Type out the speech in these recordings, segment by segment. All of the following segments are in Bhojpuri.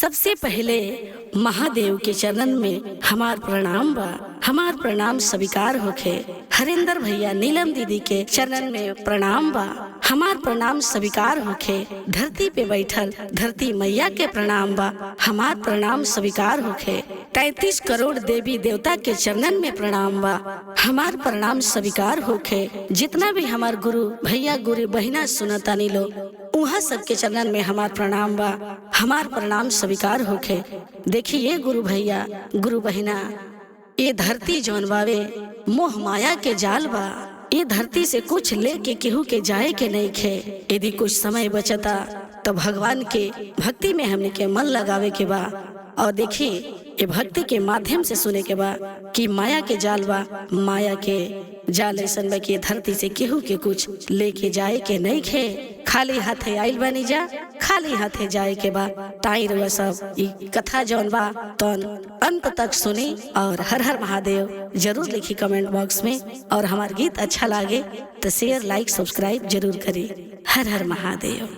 सबसे पहले महादेव के चरणन में हमार प्रणाम बा। हमार प्रणाम स्वीकार होखे। हरिंदर भैया नीलम दीदी के चरणन में प्रणाम बा। हमार प्रणाम स्वीकार होखे। धरती पे बैठल धरती मैया के प्रणाम बा। हमार प्रणाम स्वीकार होखे। 33 करोड़ देवी देवता के चरणन में प्रणाम बा। हमार प्रणाम स्वीकार होखे। जितना भी हमार गुरु भैया गुरु बहिना सुनतानी लो उहाँ सबके चरणन में हमार प्रणाम बा। हमार प्रणाम स्वीकार होखे। देखिए गुरु भैया गुरु बहिना, ये धरती जौन बावे मोह माया के जाल बा। ये धरती से कुछ लेके केहू के जाए के नहीं खे। यदि कुछ समय बचता तो भगवान के भक्ति में हमने के मन लगावे के बा। और देखिए ये भक्ति के माध्यम से सुने के बा कि माया के जाल बा। माया के जाल ऐसन बा कि धरती से केहू के कुछ लेके जाए के नहीं खे। खाली हाथे आइल बनी जा, खाली हाथे जाए के बा। ताई रुआ सब ई कथा जौन बा तौन अंत तक सुनी और हर हर महादेव जरूर लिखी कमेंट बॉक्स में। और हमार गीत अच्छा लागे तो शेयर लाइक सब्सक्राइब जरूर करी। हर हर महादेव।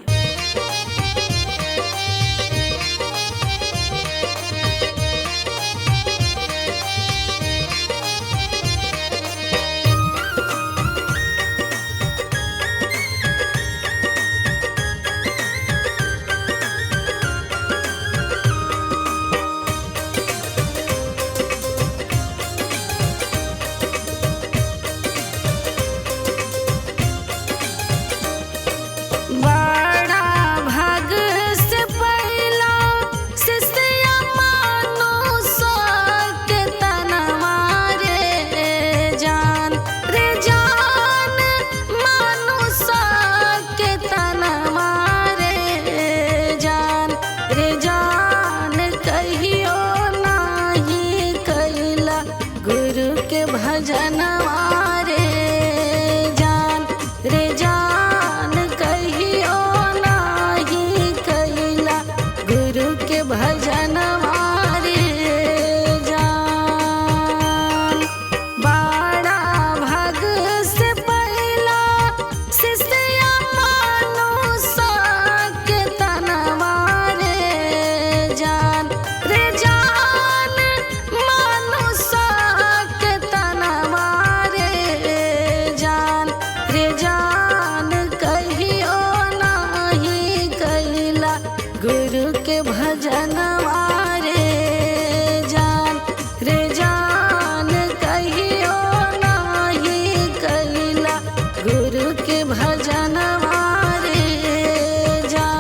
भजनवा रे जान रे जान कहियो नाही कैला गुरु के भजनवा रे जान। बड़ा भाग से पहला शिष्य मानुष के तनवा रे जान रे जान मानुष गुरु के भजनवा रे जान रे जान कहियो नाही कैला गुरु के भजनवा रे जान।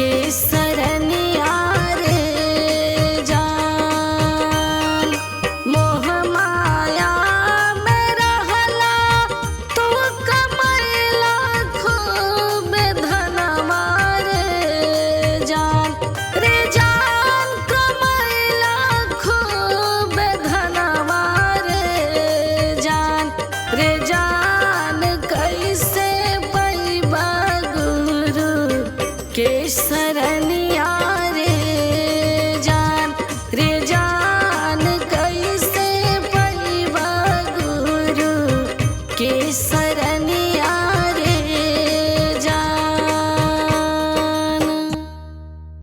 केसरिया